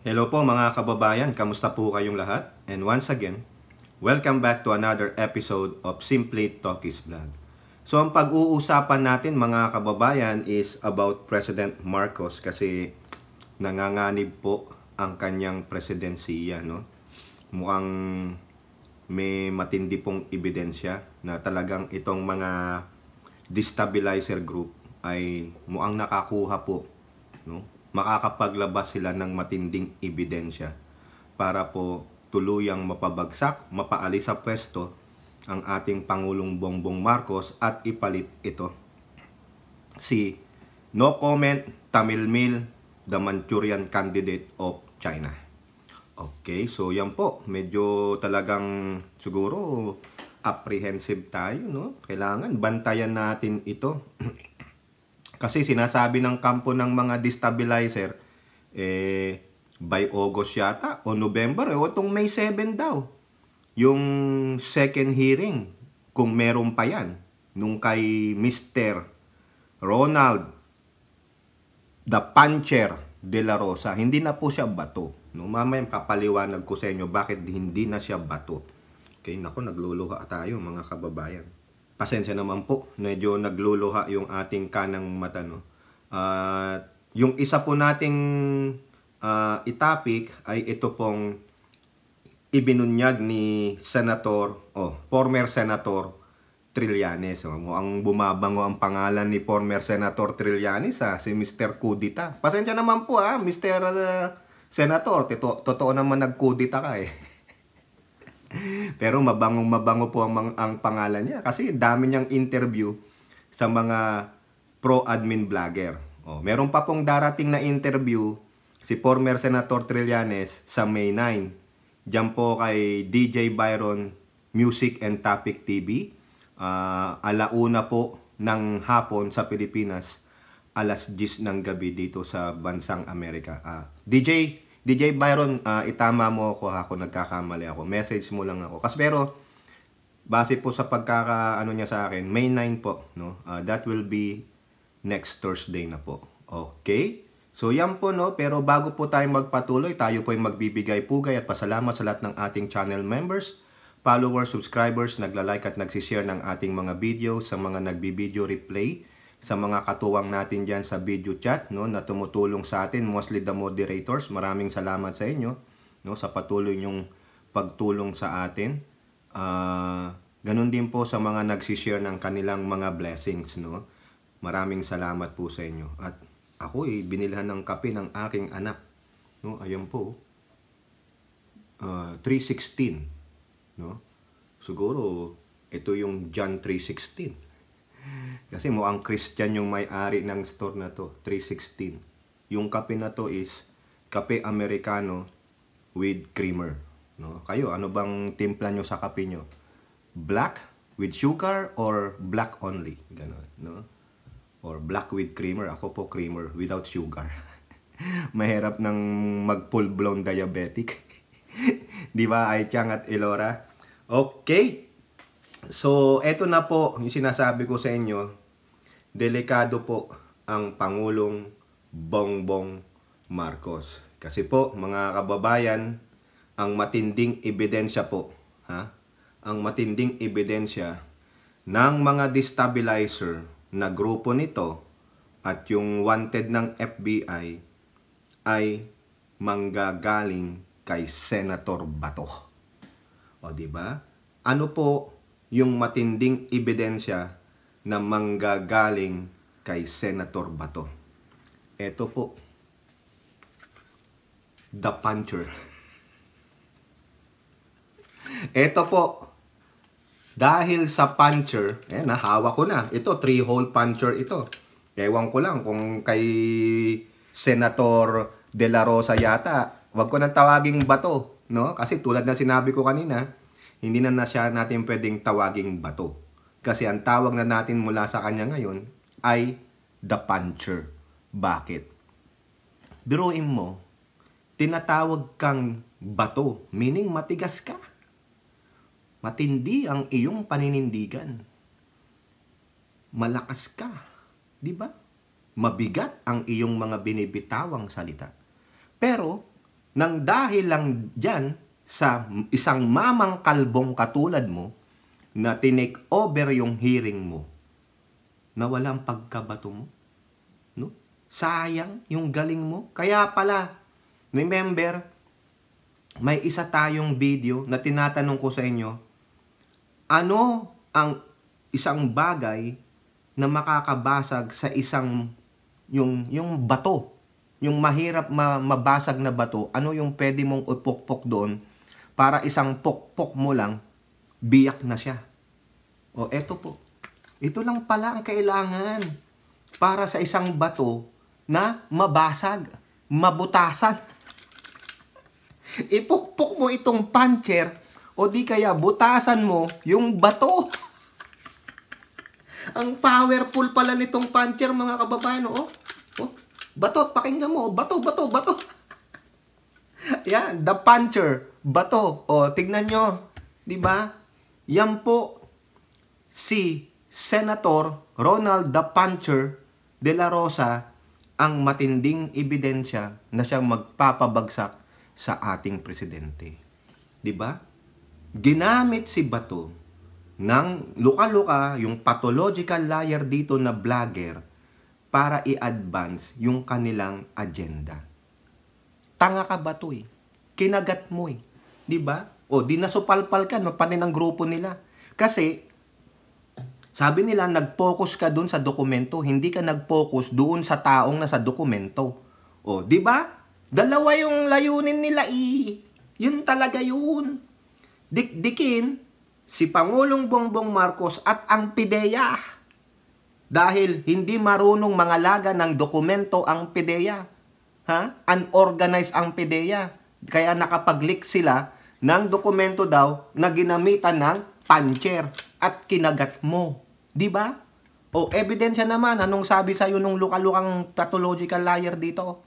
Hello po mga kababayan, kamusta po kayong lahat? And once again, welcome back to another episode of Simply Talkies Vlog. So ang pag-uusapan natin mga kababayan is about President Marcos kasi nanganganib po ang kanyang presidensiya, no? Mukhang may matindi pong ebidensya na talagang itong mga destabilizer group ay mukhang nakakuha po, no? Makakapaglabas sila ng matinding ebidensya para po tuluyang mapabagsak, mapaalis sa pwesto ang ating Pangulong Bongbong Marcos at ipalit ito si No Comment Tamil Mil, the Manchurian candidate of China. Okay, so yan po, medyo talagang siguro apprehensive tayo, no? Kailangan bantayan natin ito. Kasi sinasabi ng kampo ng mga destabilizer, by August yata o November, o itong May 7 daw, yung second hearing, kung meron pa yan, nung kay Mr. Ronald the Puncher de la Rosa, hindi na po siya bato. No? Mamaya papaliwanag ko sa inyo bakit hindi na siya bato. Okay, naku, nagluluha tayo mga kababayan. Pasensya naman po, medyo nagluluha yung ating kanang mata, no? Yung isa po nating itapik ay ito pong ibinunyag ni former Senator Trillanes. Ang bumabango ang pangalan ni former Senator Trillanes, si Mr. Kudita. Pasensya naman po Mr. Senator, totoo naman nagkudita ka eh. Pero mabango po ang pangalan niya kasi dami niyang interview sa mga pro-admin vlogger. Meron pa pong darating na interview si former Senator Trillanes sa May 9. Diyan po kay DJ Byron Music and Topic TV. Alauna po ng hapon sa Pilipinas, alas 10 ng gabi dito sa bansang Amerika. DJ Byron, itama mo ako kung nagkakamali ako. Message mo lang ako. Pero base po sa pagkakaano niya sa akin, May 9 po, no? That will be next Thursday na po. Okay? So yan po, no? Pero bago po tayo magpatuloy, tayo po ay magbibigay pugay at pasalamat sa lahat ng ating channel members, followers, subscribers, nagla-like at nagsishare ng ating mga video, sa mga nagbi-video replay, sa mga katuwang natin dyan sa video chat, no, na tumutulong sa atin, mostly the moderators. Maraming salamat sa inyo, no, sa patuloy nyong pagtulong sa atin. Ganun din po sa mga nagsishare ng kanilang mga blessings, no. Maraming salamat po sa inyo. At ako binilhan ng kape ng aking anak, no. Ayan po, 3:16, no. Siguro ito yung John 3:16. Kasi mukhang Christian yung may-ari ng store na to, 3:16. Yung kape na to is kape Americano with creamer, no? Kayo, ano bang timpla nyo sa kape nyo? Black with sugar or black only? Ganon, no? Or black with creamer. Ako po creamer without sugar. Mahirap ng mag full-blown diabetic. Di ba, Aichang at Elora? Okay. So, eto na po yung sinasabi ko sa inyo. Delikado po ang Pangulong Bongbong Marcos. Kasi po, mga kababayan, ang matinding ebidensya po, ang matinding ebidensya ng mga destabilizer na grupo nito at yung wanted ng FBI ay manggagaling kay Senator Bato. O, di ba? Ano po yung matinding ebidensya na manggagaling kay Senator Bato? Ito po, the puncher. Ito po, dahil sa puncher, hawak ko na. Ito, 3-hole puncher ito. Ewan ko lang kung kay Senator De La Rosa yata, wag ko nang tawaging bato, no? Kasi tulad na sinabi ko kanina, hindi na siya natin pwedeng tawaging bato. Kasi ang tawag na natin mula sa kanya ngayon ay the puncher. Bakit? Biruin mo, tinatawag kang bato, meaning matigas ka. Matindi ang iyong paninindigan. Malakas ka, di ba? Mabigat ang iyong mga binibitawang salita. Pero, nang dahil lang dyan sa isang mamang kalbong katulad mo na tinake over yung hearing mo, na walang pagkabato mo. No? Sayang yung galing mo. Kaya pala, remember, may isa tayong video na tinatanong ko sa inyo, ano ang isang bagay na makakabasag sa isang yung bato, yung mahirap mabasag na bato, ano yung pwede mong upokpok doon para isang pokpok mo lang, biyak na siya. O eto po, ito lang pala ang kailangan para sa isang bato na mabasag, mabutasan. Ipukpok mo itong puncher o di kaya butasan mo yung bato. Ang powerful pala nitong puncher, mga kababayan. Oh, bato, pakinggan mo. Bato. Yan, the puncher, bato. O, tignan nyo. Diba? Yan po si Senator Ronald the Puncher de la Rosa, ang matinding ebidensya na siyang magpapabagsak sa ating presidente. Diba? Ginamit si bato ng luka-luka, yung pathological liar dito na vlogger, para i-advance yung kanilang agenda. Tanga ka ba to eh? Kinagat mo eh. Diba? O, di nasupalpal ka, mapanin ang grupo nila. Kasi, sabi nila, nag-focus ka dun sa dokumento, hindi ka nag-focus doon sa taong nasa dokumento. O, diba? Dalawa yung layunin nila eh. Yun talaga yun. Dikdikin si Pangulong Bongbong Marcos at ang PIDEA. Dahil hindi marunong mangalaga ng dokumento ang PIDEA. Unorganized ang PIDEA. Kaya nakapag-leak sila ng dokumento daw na ginamitan ng puncher at kinagat mo. Diba? O ebidensya naman, anong sabi sa'yo nung luka-lukang pathological liar dito?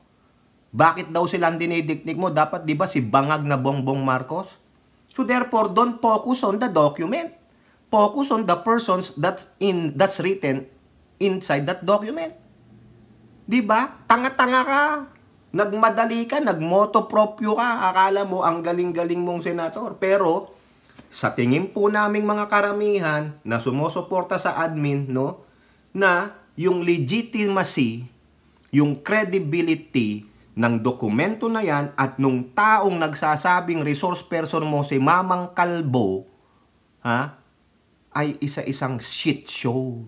Bakit daw silang dinidikdik mo? Dapat, diba, si bangag na Bongbong Marcos? So therefore, don't focus on the document. Focus on the persons that's written inside that document. Diba? Tanga-tanga ka. Nagmadali ka, nagmotopropyo ka. Akala mo ang galing-galing mong senator. Pero sa tingin po naming mga karamihan na sumusuporta sa admin, no, na yung legitimacy, yung credibility ng dokumento na yan at nung taong nagsasabing resource person mo si Mamang Kalbo, ay isa-isang shit show.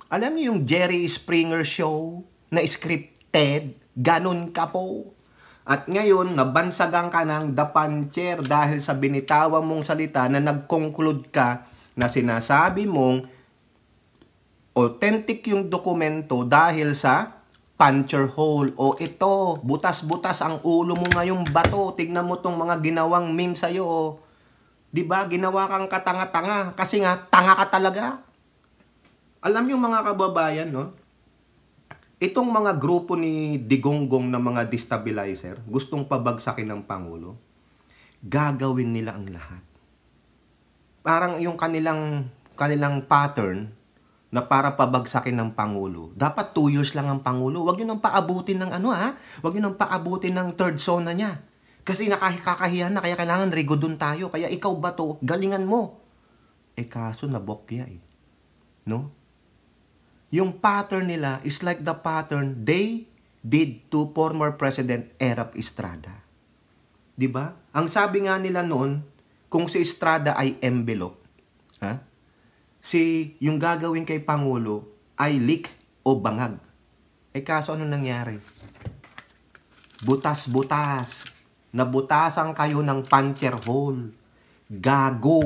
Alam niyo yung Jerry Springer show na scripted? Ganon ka po. At ngayon, nabansagan ka ng the puncher dahil sa binitawan mong salita na nag-conclude ka na sinasabi mong authentic yung dokumento dahil sa puncher hole. O ito, butas-butas ang ulo mo ngayong bato. Tignan mo tong mga ginawang meme sa'yo. O. Diba? Ginawa kang katanga-tanga. Kasi nga, tanga ka talaga. Alam yung mga kababayan, no? Itong mga grupo ni Digonggong na mga destabilizer, gustong pabagsakin ng Pangulo, gagawin nila ang lahat. Parang yung kanilang pattern na para pabagsakin ng Pangulo. Dapat 2 years lang ang Pangulo. Huwag nyo nang paabutin ng Huwag nyo nang paabutin ng third zona niya. Kasi nakakakahiyan na, kaya kailangan rigodon tayo. Kaya ikaw ba to, galingan mo. Kaso nabokya eh. No? Yung pattern nila is like the pattern they did to former President Erap Estrada. Diba? Ang sabi nga nila noon, kung si Estrada ay envelope, yung gagawin kay Pangulo ay leak o bangag. Kaso ano nangyari? Butas-butas. Nabutasan kayo ng puncher hole. Gago.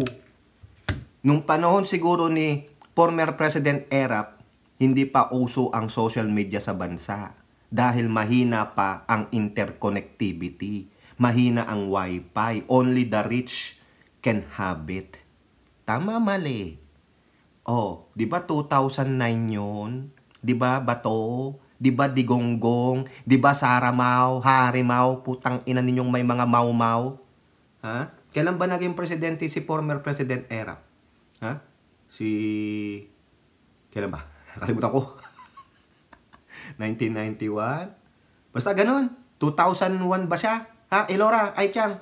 Nung panahon siguro ni former President Erap, hindi pa uso ang social media sa bansa dahil mahina pa ang interconnectivity, mahina ang wifi, only the rich can have it. Tama, mali. Oh, di ba 2009 yun? Di ba Bato? Di ba Digonggong? Di ba Saramaw? Harimaw? Putang ina ninyong may mga mau-mau? Kailan ba naging presidente si former President Erap? Kailan ba? Nakalimutan ko. 1991? Basta ganun. 2001 ba siya? Ha? Elora, ay Chang.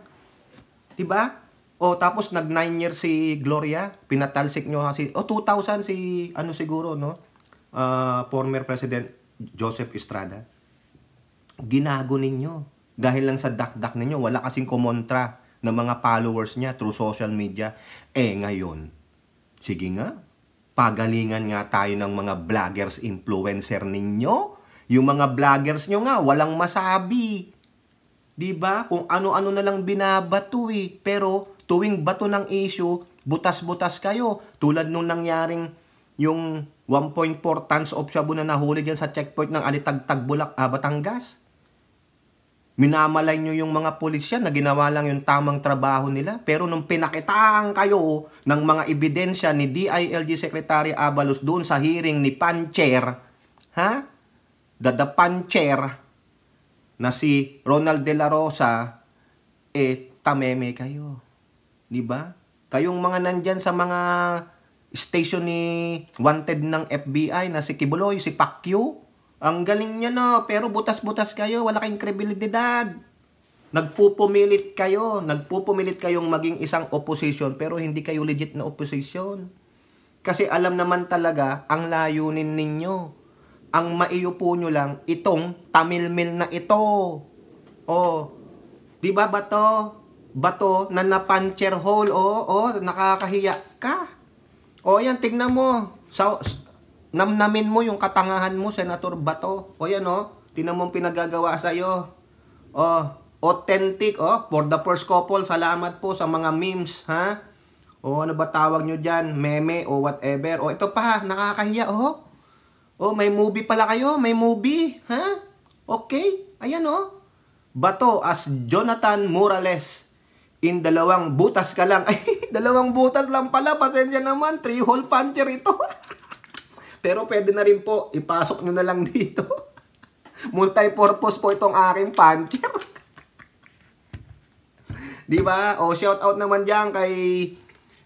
Diba? O tapos nag 9 years si Gloria, pinatalsik nyo si 2000 si ano siguro no? Former President Joseph Estrada. Ginago ninyo dahil lang sa dakdak ninyo, wala kasing kumontra ng mga followers niya through social media. Ngayon, sige nga, pagalingan nga tayo ng mga vloggers, influencer ninyo. Yung mga vloggers nyo nga, walang masabi. Diba? Kung ano-ano na lang binabato Pero tuwing bato ng issue, butas-butas kayo. Tulad nung nangyaring yung 1.4 tons of shabu na nahuli dyan sa checkpoint ng Alitagtag, Batangas. Minamalay nyo yung mga pulisya na ginawa lang yung tamang trabaho nila. Pero nung pinakitaan kayo ng mga ebidensya ni DILG Secretary Abalos doon sa hearing ni Pancher, ha? The Pancher na si Ronald De La Rosa, tameme kayo. Diba? Kayong mga nandyan sa mga station ni wanted ng FBI na si Kibuloy, si Pacquiao, ang galing niya no, pero butas-butas kayo, wala kayong kredibilidad. Nagpupumilit kayong maging isang opposition, pero hindi kayo legit na opposition. Kasi alam naman talaga ang layunin ninyo. Ang maiupo nyo lang, itong tamilmil na ito. Di ba bato? Bato na na-puncher hole, nakakahiya ka. Yan, tignan mo. Namnamin mo yung katangahan mo, Senator Bato. Yan, tingnan mo pinagagawa sa'yo. Authentic, for the first couple, salamat po sa mga memes, ha? Ano ba tawag nyo dyan? Meme o whatever. Ito pa, nakakahiya, may movie pala kayo, may movie, ha? Okay, ayan, Bato as Jonathan Morales. In 2 butas ka lang. Ay, 2 butas lang pala, pasensya naman, 3-hole puncher ito. Pero pwede na rin po, ipasok nyo na lang dito. Multi-purpose po itong aking puncher. Diba? Shout out naman dyan kay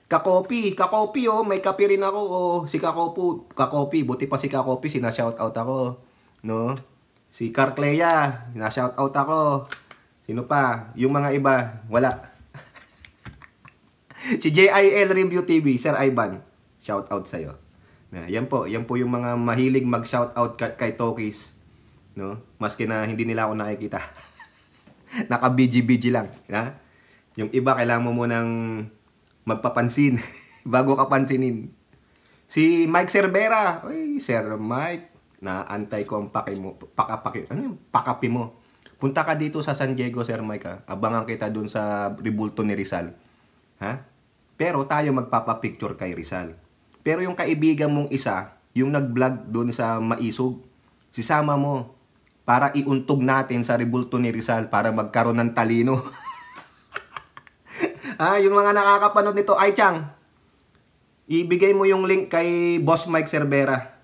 Kakopi. Kakopi, may kape rin ako. Si Kakopi, buti pa si Kakopi, sina-shout out ako. No? Si Carclea, sina-shout out ako. Sino pa? Yung mga iba, wala. Si JIL Review TV, Sir Ivan, shout out sa'yo. Yan po yung mga mahilig mag-shoutout kay Tokis, no? Maski na hindi nila ako nakikita. Naka-BG-BG lang, ha? Yung iba kailangan mo munang magpapansin bago ka pansinin. Si Mike Cervera, Sir Mike, naantay ko ang pakapi mo. Punta ka dito sa San Diego, Sir Mike, ha? Abangan kita dun sa Rebulto ni Rizal, ha? Pero tayo magpapapicture kay Rizal. Pero yung kaibigan mong isa, yung nag-vlog doon sa Maisog, sisama mo para iuntog natin sa Rebulto ni Rizal para magkaroon ng talino. Yung mga nakakapanood nito, ay Chang, ibigay mo yung link kay Boss Mike Cervera.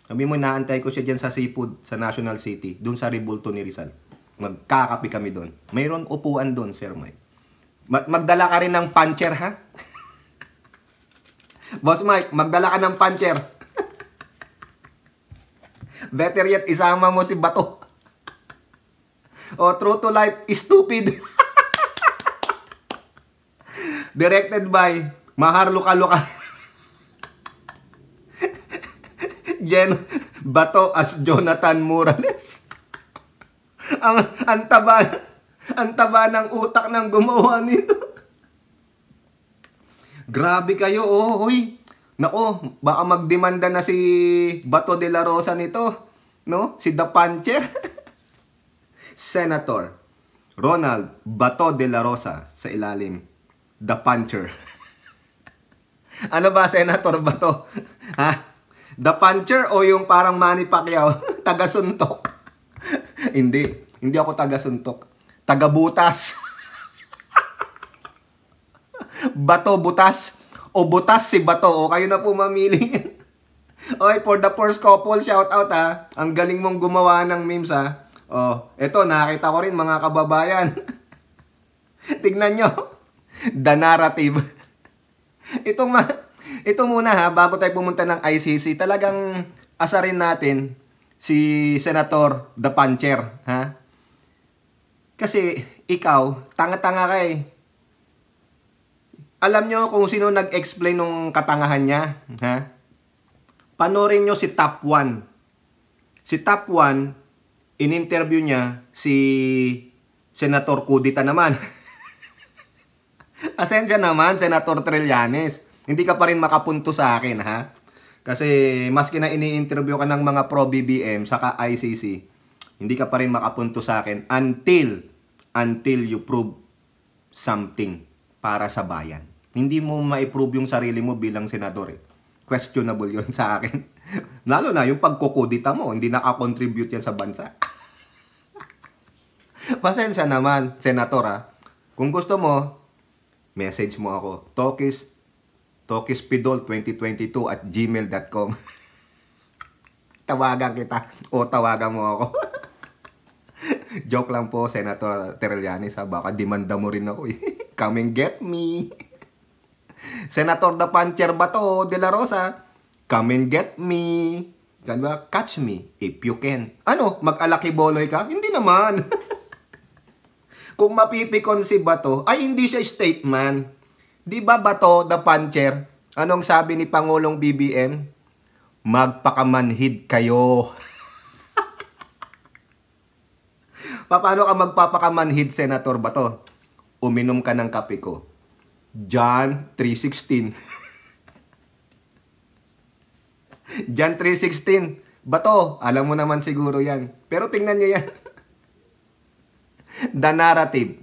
Sabi mo, naantay ko siya dyan sa Seafood, sa National City, doon sa Rebulto ni Rizal. Magkakapi kami doon. Mayroon upuan doon, Sir Mike. Magdala ka rin ng puncher, ha? Boss Mike, magdala ka ng puncher. Better yet, isama mo si Bato. True to Life, Stupid. Directed by Mahar Luka-Luka. Bato as Jonathan Morales. Ang taba ng utak ng gumawa nito. Grabe kayo, Nako, baka magdemanda na si Bato de la Rosa nito, no? Si The Puncher. Senator Ronald Bato de la Rosa sa ilalim. The Puncher. Ano ba, Senator Bato? Ha? The Puncher o yung parang Manny Pacquiao? Taga-suntok. Hindi ako taga-suntok. Taga-butas. Bato, butas. O butas si Bato. Kayo na po mamili. For the first couple, shout out, ha. Ang galing mong gumawa ng memes, ha. Eto, nakita ko rin, mga kababayan. Tignan nyo. The narrative. Ito muna, ha, bago tayo pumunta ng ICC, talagang asarin natin si Senator The Puncher, ha. Kasi ikaw, tanga-tanga ka eh. Alam nyo kung sino nag-explain ng katangahan niya? Ha? Panorin nyo si Top 1. Si Top 1, in-interview niya si Senator Cudita naman. Asensya naman, Senator Trillanes. Hindi ka pa rin makapunto sa akin, ha? Kasi maski na ini-interview ka ng mga pro-BBM saka ICC, hindi ka pa rin makapunto sa akin until you prove something para sa bayan. Hindi mo ma-prove yung sarili mo bilang senador eh. Questionable yun sa akin. Lalo na yung pagkukudita mo, hindi nakakontribute yan sa bansa. Pasensya naman, senator ha. Kung gusto mo, message mo ako. tokispidol2022@gmail.com. Tawagan kita o tawagan mo ako. Joke lang po, Senator Trillanes ha. Baka demanda mo rin ako eh. Come and get me. Senator the Puncher Bato de la Rosa, come and get me. Diba? Catch me if you can. Ano? Mag-alakiboloy ka? Hindi naman. Kung mapipikon si Bato, ay hindi siya statement. Di ba Bato the Puncher? Anong sabi ni Pangulong BBM? Magpakamanhid kayo. Paano ka magpapakamanhid, Senator Bato? Uminom ka ng kape ko. John 3:16. John 3:16. Bato, alam mo naman siguro yan. Pero tingnan nyo yan. The narrative.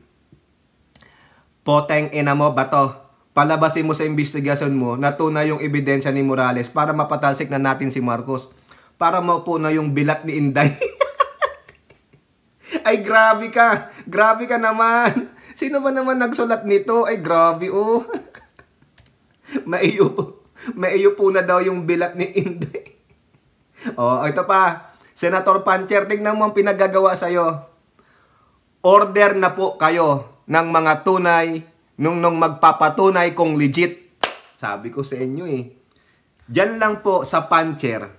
Poteng ina mo, Bato. Palabasin mo sa investigasyon mo na tunay yung ebidensya ni Morales para mapatalsik na natin si Marcos. Para maupo na yung bilat ni Inday. Ay, grabe ka. Grabe ka naman. Sino ba naman nagsulat nito? Ay, grabe oh. Maiyo po na daw yung bilat ni Inday. Oh, ito pa. Senator Puncher, tingnan mo ang pinagagawa sa'yo. Order na po kayo ng mga tunay nung magpapatunay kung legit. Sabi ko sa inyo eh. Diyan lang po sa Puncher,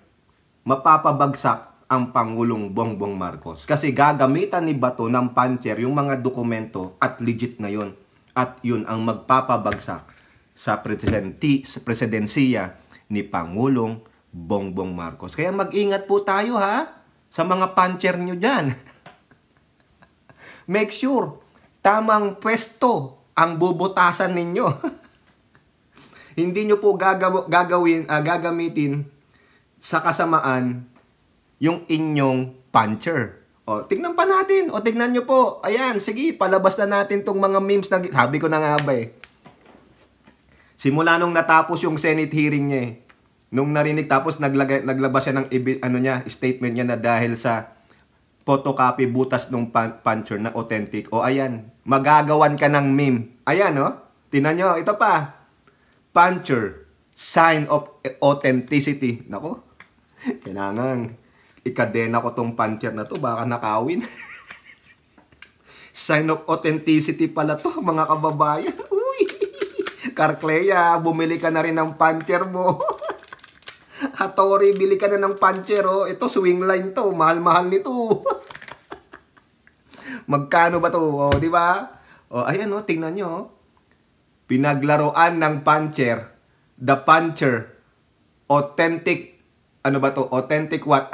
mapapabagsak ang Pangulong Bongbong Marcos. Kasi gagamitan ni Bato ng Puncher yung mga dokumento at legit na yun. At yun ang magpapabagsak sa presidensiya ni Pangulong Bongbong Marcos. Kaya mag-ingat po tayo ha sa mga Puncher nyo dyan. Make sure tamang pwesto ang bubutasan ninyo. Hindi nyo po gagamitin sa kasamaan yung inyong puncher. O, tignan pa natin. O, tignan nyo po. Ayan, sige, palabas na natin tong mga memes na, sabi ko na nga ba eh. Simula nung natapos yung Senate hearing niya eh. Nung narinig, tapos naglabas siya ng statement niya na dahil sa photocopy butas ng puncher na authentic. O, ayan, magagawan ka ng meme. Ayan, o. Tignan nyo, ito pa. Puncher, sign of authenticity. Nako, kailangan ikadena ko tong puncher na to, baka nakawin. Sign of authenticity pala to, mga kababayan. Uy! Carcleya, bumili ka na rin ng puncher mo. Hattori, bili ka na ng puncher, oh. Ito, swing line to. Mahal-mahal nito. Magkano ba to? Oh, di ba? Oh, ayan, oh, tingnan nyo. Oh. Pinaglaruan ng puncher. The puncher. Authentic. Ano ba to? Authentic what?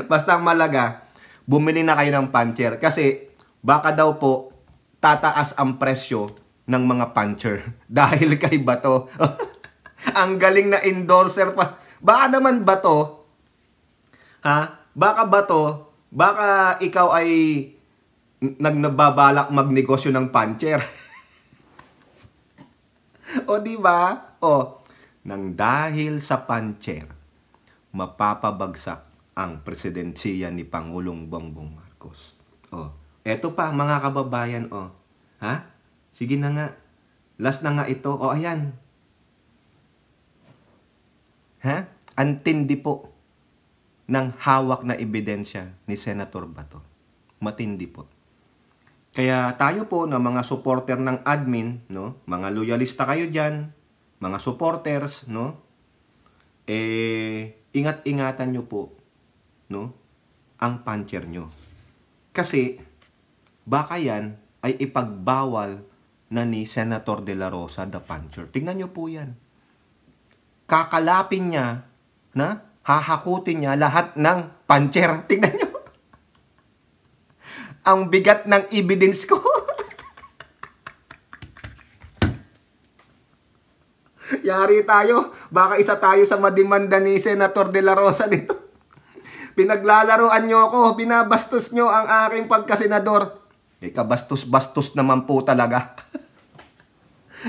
Basta ang malaga, bumili na kayo ng puncher. Kasi, baka daw po, tataas ang presyo ng mga puncher. Dahil kay Bato. Ang galing na endorser pa. Baka naman Bato, ha? Baka Bato, baka ikaw ay nagnababalak magnegosyo ng puncher. O di ba? O, nang dahil sa puncher, mapapabagsak ang presidensiya ni Pangulong Bongbong Marcos. O, eto pa mga kababayan, o. Ha? Sige na nga. Last na nga ito. O, ayan. Ha? Antindi po ng hawak na ebidensya ni Senator Bato. Matindi po. Kaya tayo po na mga supporter ng admin, no? Mga loyalista kayo dyan, mga supporters, no? Ingat-ingatan nyo po, no? Ang puncher nyo. Kasi baka yan ay ipagbawal na ni Senator De La Rosa the Puncher. Tingnan nyo po yan. Kakalapin niya, hahakutin niya lahat ng puncher. Tingnan nyo. Ang bigat ng evidence ko. Yari tayo. Baka isa tayo sa madimanda ni Senator De La Rosa dito. Pinaglalaroan nyo ako. Binabastos nyo ang aking pagkasenador. Kabastos-bastos naman po talaga.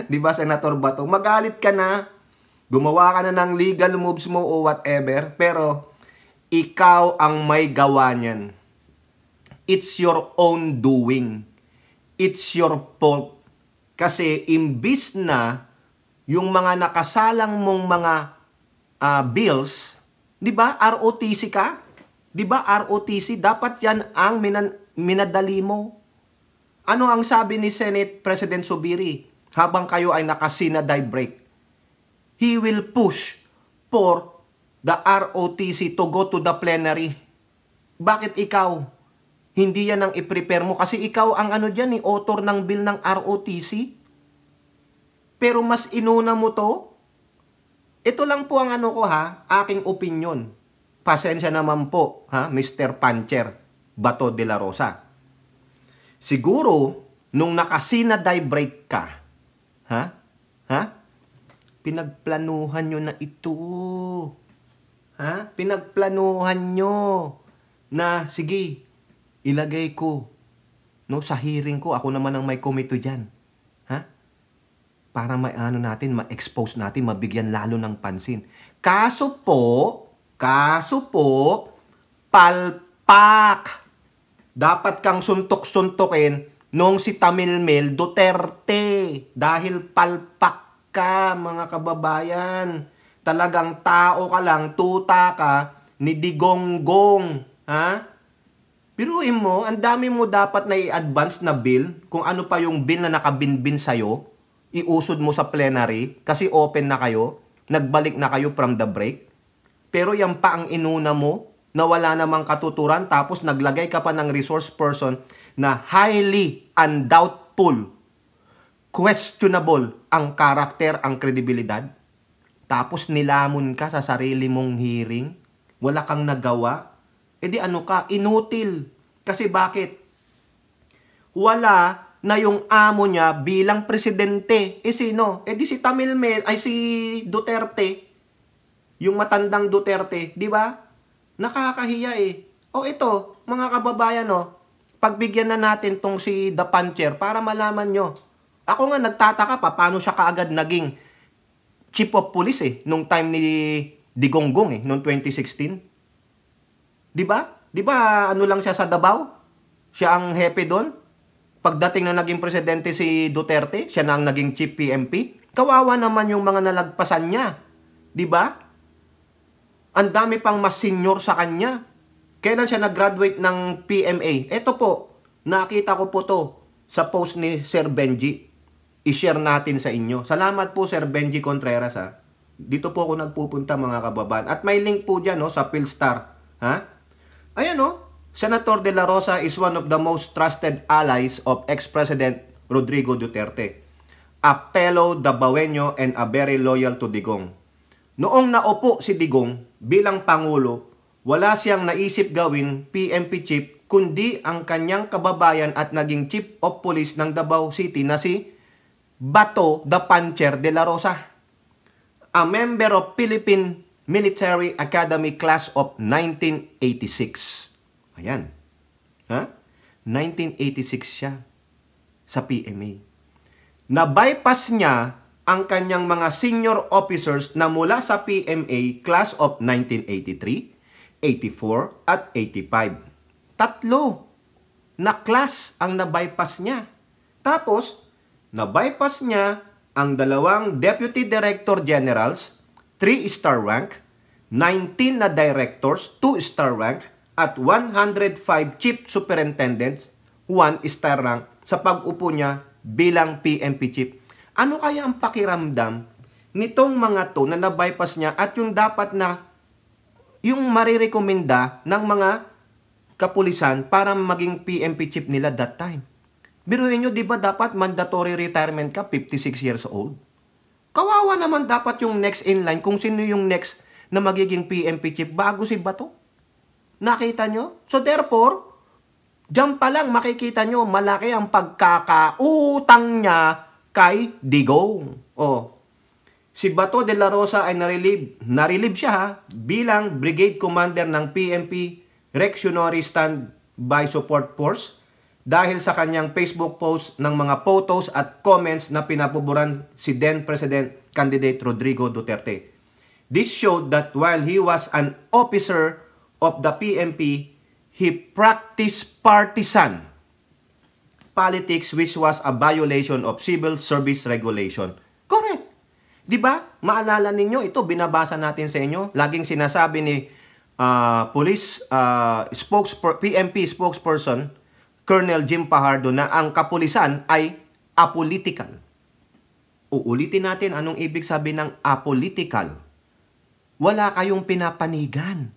Di ba, Senator Bato? Magalit ka na. Gumawa ka na ng legal moves mo o whatever. Pero, ikaw ang may gawa niyan. It's your own doing. It's your fault. Kasi imbis na yung mga nakasalang mong mga bills, di ba, ROTC ka? Di ba, ROTC? Dapat yan ang minadali mo. Ano ang sabi ni Senate President Zubiri habang kayo ay naka-Sinai break? He will push for the ROTC to go to the plenary. Bakit ikaw? Hindi yan ang i-prepare mo kasi ikaw ang author ng bill ng ROTC. Pero mas inuna mo to. Ito lang po ang aking opinion. Pasensya naman po, Mr. Puncher Bato de la Rosa. Siguro, nung naka-Sinai break ka, pinagplanuhan nyo na ito. Pinagplanuhan nyo na, sige, ilagay ko sa hearing ko. Ako naman ang may komito dyan. Para ma-expose natin, mabigyan lalo ng pansin. Kaso po, palpak. Dapat kang suntok-suntokin nung si Tamilmel Duterte. Dahil palpak ka, mga kababayan. Talagang tao ka lang, tuta ka, ni Digonggong. Biruin mo, ang dami mo dapat na i-advance na bill, kung ano pa yung bill na nakabinbin sa'yo, iusod mo sa plenary, kasi open na kayo, nagbalik na kayo from the break. Pero yan pa ang inuna mo, na wala namang katuturan, tapos naglagay ka pa ng resource person na highly undoubtful, questionable ang karakter, ang kredibilidad. Tapos nilamon ka sa sarili mong hearing, wala kang nagawa, edi inutil. Kasi bakit? Wala na yung amo niya bilang presidente. Sino? Edi si Tamilmel, ay si Duterte. Yung matandang Duterte, di ba? Nakakahiya O ito, mga kababayan, pagbigyan na natin tong si The Puncher para malaman nyo. Ako nga nagtataka pa, paano siya kaagad naging chief of police nung time ni Digonggong noong 2016. Di ba? Di ba lang siya sa Davao? Siya ang hepe doon? Pagdating na naging presidente si Duterte, siya na ang naging chief PMP. Kawawa naman yung mga nalagpasan niya. Di ba? Ang dami pang mas senior sa kanya. Kailan siya nag-graduate ng PMA? Ito po, nakita ko po to sa post ni Sir Benji. I-share natin sa inyo. Salamat po Sir Benji Contreras Dito po ako nagpupunta mga kababayan. At may link po dyan sa Philstar. Ayan Senator De La Rosa is one of the most trusted allies of ex-President Rodrigo Duterte. A fellow Davaoeño and a very loyal to Digong. Noong naupo si Digong bilang Pangulo, wala siyang naisip gawin PMP chief kundi ang kanyang kababayan at naging chief of police ng Davao City na si Bato the Puncher De La Rosa. A member of Philippine Military Academy class of 1986. Ayan. 1986 siya sa PMA. Na-bypass niya ang kanyang mga senior officers na mula sa PMA class of 1983, 84, at 85. Tatlo na class ang na-bypass niya. Tapos, na-bypass niya ang dalawang Deputy Director Generals, 3-star rank, 19 na Directors, 2-star rank, at 105 Chief Superintendents, 1-star rank, sa pag-upo niya bilang PMP Chief. Ano kaya ang pakiramdam nitong mga to na na-bypass niya at yung dapat na yung marirekomenda ng mga kapulisan para maging PNP chief nila that time. Biruin nyo, di ba dapat mandatory retirement ka, 56 years old? Kawawa naman dapat yung next in line kung sino yung next na magiging PNP chief bago si Bato. Nakita nyo? So therefore, diyan pa lang makikita nyo malaki ang pagkakautang niya kay Digong. Si Bato de la Rosa ay narilib siya ha, bilang brigade commander ng PNP Reactionary Standby Support Force dahil sa kanyang Facebook post ng mga photos at comments na pinapuburan si then President candidate Rodrigo Duterte. This showed that while he was an officer of the PNP, he practiced partisan politics which was a violation of civil service regulation. Correct. 'Di ba? Maalala ninyo, ito binabasa natin sa inyo. Laging sinasabi ni PNP spokesperson Colonel Jim Fajardo na ang kapulisan ay apolitical. Uulitin natin anong ibig sabihin ng apolitical. Wala kayong pinapanigan.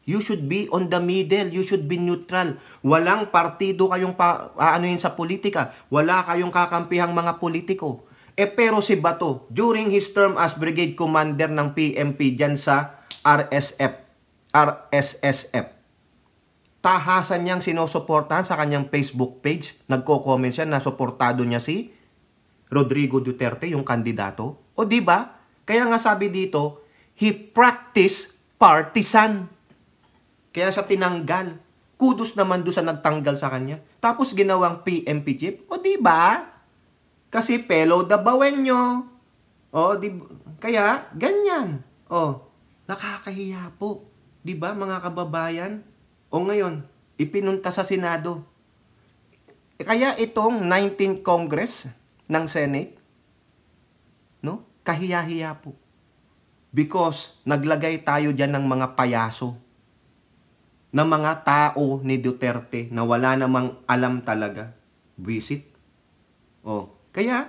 You should be on the middle. You should be neutral. Walang partido kayong aanohin sa politika. Wala kayong kakampihang mga politiko. Pero si Bato, during his term as brigade commander ng PNP dyan sa RSSF, tahasan niyang sinusuportahan sa kanyang Facebook page. Nagko-comment siya na suportado niya si Rodrigo Duterte, yung kandidato. O di ba? Kaya nga sabi dito, he practiced partisan. Kaya siya tinanggal. Kudos naman doon sa nagtanggal sa kanya. Tapos ginawang PNP chief. O di ba? Kasi pelo the bawenyo. O di kaya ganyan. O nakakahiya po. Di ba mga kababayan? O ngayon, ipinunta sa Senado. Kaya itong 19th Congress ng Senate, no? Kahiya-hiya po. Because naglagay tayo dyan ng mga payaso, ng mga tao ni Duterte na wala namang alam talaga. Visit. Kaya,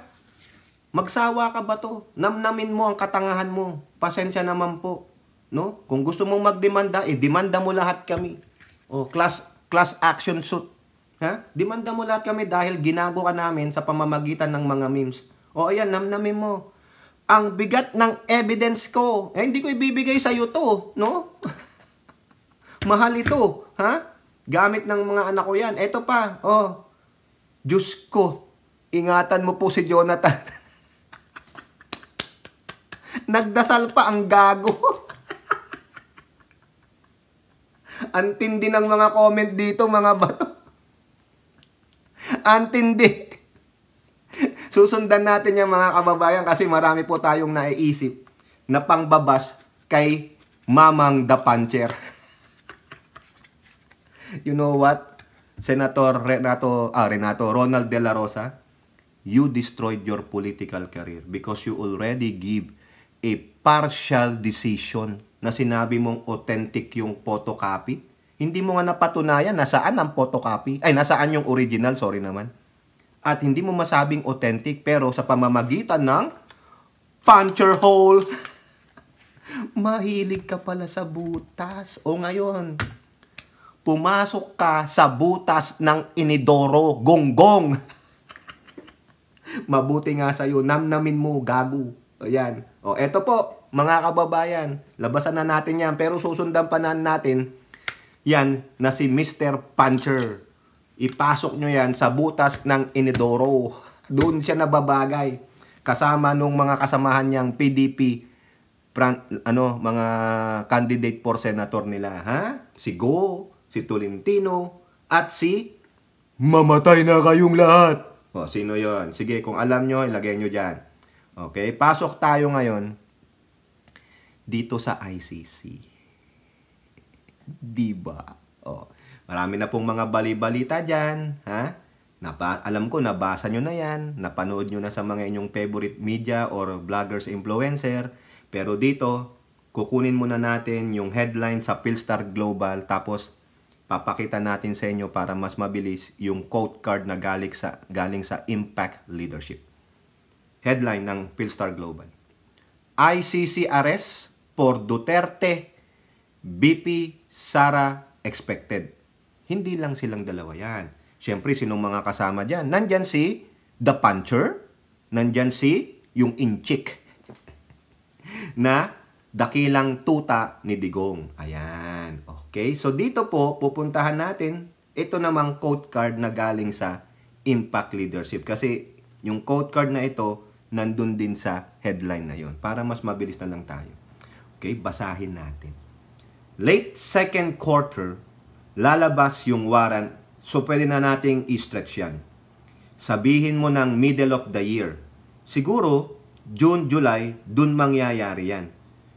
magsawa ka ba to? Namnamin mo ang katangahan mo. Pasensya naman po. No? Kung gusto mong magdemanda, demanda mo lahat kami. Class action suit. Ha? Demanda mo lahat kami dahil ginago ka namin sa pamamagitan ng mga memes. Ayan, namnamin mo. Ang bigat ng evidence ko. Hindi ko ibibigay sa iyo to, no? Mahal ito, ha? Gamit ng mga anak ko yan. Ito pa, Diyos ko, ingatan mo po si Jonathan. Nagdasal pa ang gago. Antindi ng mga comment dito, mga Bato. Antindi. Susundan natin yung mga kababayan kasi marami po tayong naiisip na pangbabas kay Mamang the Puncher. You know what? Senator Renato Ronald de la Rosa, you destroyed your political career because you already give a partial decision na sinabi mong authentic yung photocopy. Hindi mo nga napatunayan nasaan ang photocopy. Nasaan yung original, sorry naman. At hindi mo masabing authentic pero sa pamamagitan ng puncher hole. Mahilig ka pala sa butas. O ngayon, pumasok ka sa butas ng inidoro, gonggong. Mabuti nga sa'yo, namnamin mo, gago. Ayan. Eto po, mga kababayan, labasan na natin yan. Pero susundan pa natin yan na si Mr. Puncher. Ipasok nyo yan sa butas ng inidoro. Doon siya nababagay. Kasama nung mga kasamahan niyang PDP, mga candidate for senator nila. Ha? Si Go, si Tolentino, at si mamatay na kayong lahat. Sino yon? Sige, kung alam nyo, ilagay nyo dyan. Okay, pasok tayo ngayon dito sa ICC. Diba? Marami na pong mga bali-balita dyan. Ha? Alam ko, nabasa nyo na yan. Napanood nyo na sa mga inyong favorite media or vloggers, influencer. Pero dito, kukunin muna natin yung headline sa Philstar Global. Tapos, papakita natin sa inyo para mas mabilis yung quote card na galing sa Impact Leadership. Headline ng Philstar Global. ICC arrest for Duterte, BP Sara expected. Hindi lang silang dalawa yan. Siyempre, sinong mga kasama dyan? Nandyan si The Puncher, nandyan si yung Inchik na dakilang tuta ni Digong. Ayan. Okay, so dito po, pupuntahan natin, ito namang quote card na galing sa Impact Leadership. Kasi yung quote card na ito, nandun din sa headline na yon. Para mas mabilis na lang tayo. Okay, basahin natin. Late second quarter, lalabas yung warrant. So, pwede na nating i-stretch yan. Sabihin mo ng middle of the year. Siguro, June, July, dun mangyayari yan.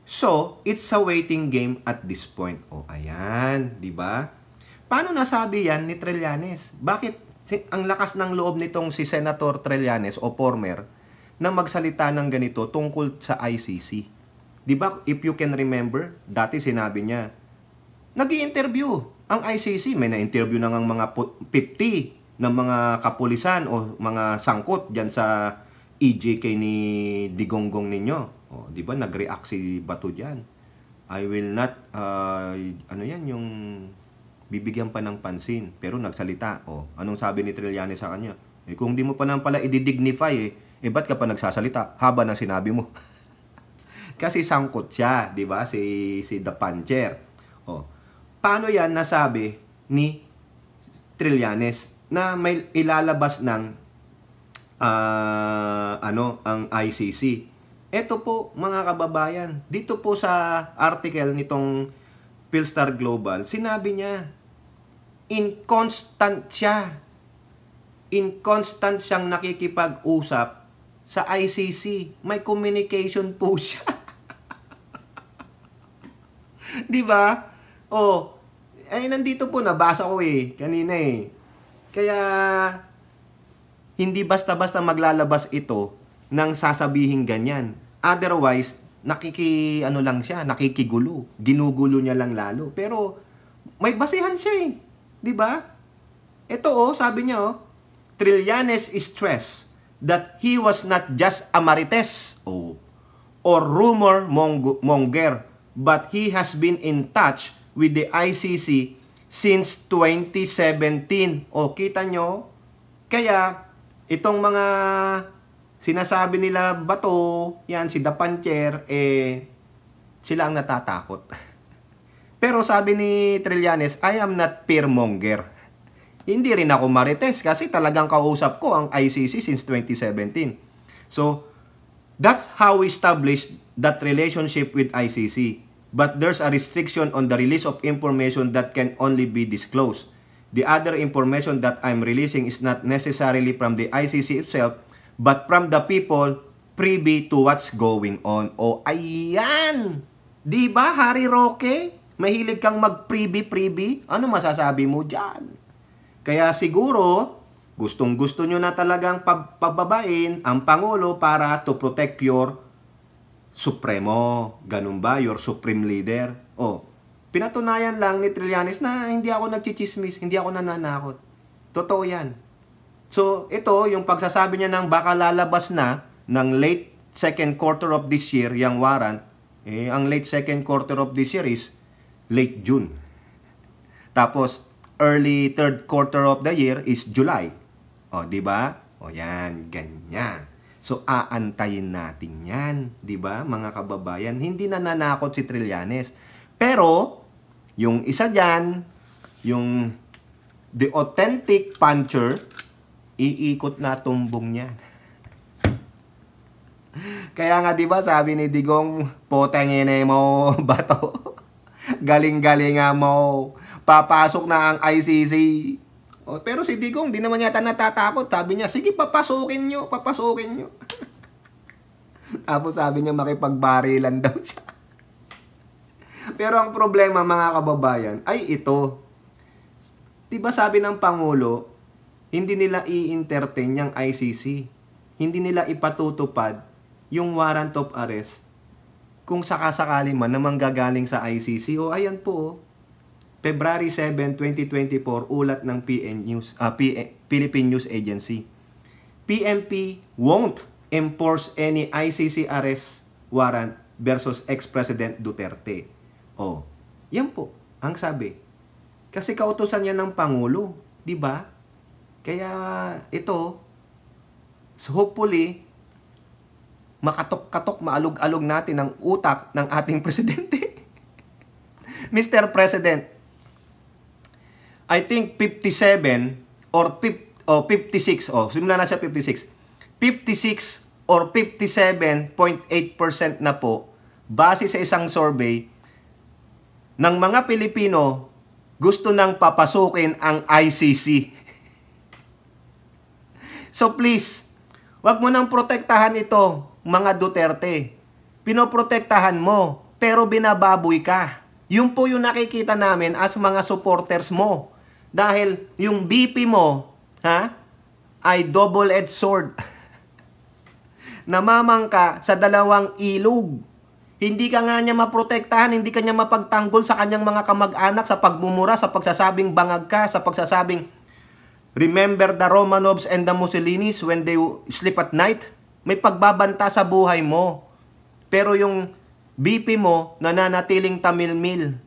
So, it's a waiting game at this point. O, ayan, di ba? Paano nasabi yan ni Trillanes? Bakit ang lakas ng loob nitong si Senator Trillanes o former na magsalita ng ganito tungkol sa ICC? Di ba, if you can remember, dati sinabi niya, nag-i-interview ang ICC. May na-interview na ng mga 50 ng mga kapulisan o mga sangkot dyan sa EJK ni Digonggong ninyo. O, di ba, nag-react si Bato dyan. I will not, ano yan, yung bibigyan pa ng pansin. Pero nagsalita. O, anong sabi ni Trillanes sa kanya? Eh, kung di mo pa lang pala i-dignify, ba't ka pa nagsasalita? Haba ng sinabi mo. Kasi sangkot siya, di ba? Si The Puncher. O, paano yan nasabi ni Trillanes na may ilalabas ng ang ICC? Ito po, mga kababayan, dito po sa article nitong Philstar Global, sinabi niya, inconstant siyang nakikipag-usap sa ICC. May communication po siya. Di ba? Oh, ay nandito po, nabasa ko kanina Kaya, hindi basta-basta maglalabas ito nang sasabihin ganyan. Otherwise, nakikigulo. Ginugulo niya lang lalo. Pero, may basihan siya Di ba? Ito sabi niya Trillanes stressed that he was not just a marites or rumor monger, but he has been in touch with the ICC since 2017. Kita nyo? Kaya, itong mga sinasabi nila Bato, yan, si The Puncher, sila ang natatakot. Pero sabi ni Trillanes, I am not fearmonger. Hindi rin ako marites kasi talagang kausap ko ang ICC since 2017. So, that's how we established that relationship with ICC. But there's a restriction on the release of information that can only be disclosed. The other information that I'm releasing is not necessarily from the ICC itself, but from the people privy to what's going on. Ayan! Di ba, Harry Roque? Mahilig kang mag-privy. Ano masasabi mo dyan? Kaya siguro, gustong-gusto nyo na talagang pababain ang Pangulo para to protect your Supremo. Ganun ba? Your Supreme Leader. Pinatunayan lang ni Trillanes na hindi ako nagchichismis, hindi ako nananakot. Totoo yan. So, ito, yung pagsasabi niya ng baka lalabas na ng late second quarter of this year, yung warrant, ang late second quarter of this year is late June. Tapos, early third quarter of the year is July. Di ba? Yan, ganyan. So, aantayin natin yan. Di ba, mga kababayan? Hindi nananakot si Trillanes. Pero, yung isa dyan, yung the authentic puncher, iikot na tumbong niya. Kaya nga, di ba, sabi ni Digong, potengin mo, Bato. Galing-galinga mo. Papasok na ang ICC. Pero si Digong, di naman yata natatakot. Sabi niya, sige, papasukin nyo. Tapos sabi niya, makipagbarilan daw siya. Pero ang problema, mga kababayan, ay ito. Diba sabi ng Pangulo, hindi nila i-entertain yung ICC. Hindi nila ipatutupad yung warrant of arrest kung sakasakali man na manggagaling sa ICC. Ayan po. February 7, 2024, ulat ng Philippine News Agency. PNP won't enforce any ICC arrest warrant versus ex-President Duterte. Yan po ang sabi Kasi kautusan niya ng Pangulo, di ba? Kaya ito, so hopefully, makatok-katok, maalog-alog natin ang utak ng ating presidente. Mr. President, I think 57 or 56, simula na sa 56. 56 or 57.8% na po, base sa isang survey, ng mga Pilipino gusto nang papasukin ang ICC. So please, wag mo nang protektahan ito, mga Duterte. Pinoprotektahan mo, pero binababoy ka. Yun po yung nakikita namin as mga supporters mo. Dahil yung BP mo, ay double-edged sword. Namamangka sa dalawang ilog. Hindi ka nga niya maprotektahan, hindi ka niya mapagtanggol sa kanyang mga kamag-anak sa pagmumura, sa pagsasabing bangag ka, sa pagsasabing remember the Romanovs and the Mussolinis when they sleep at night. May pagbabanta sa buhay mo. Pero yung BP mo, nananatiling tamilmil.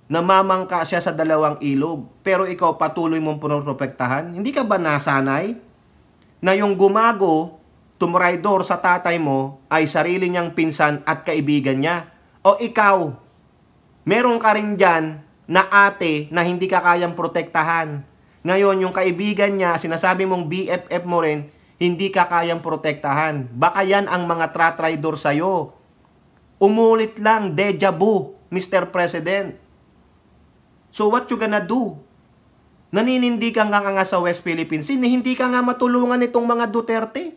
Namamangka siya sa dalawang ilog. Pero ikaw patuloy mong punoprotektahan. Hindi ka ba nasanay na yung gumago, tumraidor sa tatay mo ay sarili niyang pinsan at kaibigan niya? O ikaw, meron ka rin dyan na ate na hindi ka kayang protektahan. Ngayon, yung kaibigan niya, sinasabi mong BFF mo rin, hindi ka kayang protektahan. Baka yan ang mga tratraidor sa'yo. Umulit lang, deja vu, Mr. President. So what you gonna do? Naninindi ka nga sa West Philippine Sea, hindi ka nga matulungan itong mga Duterte.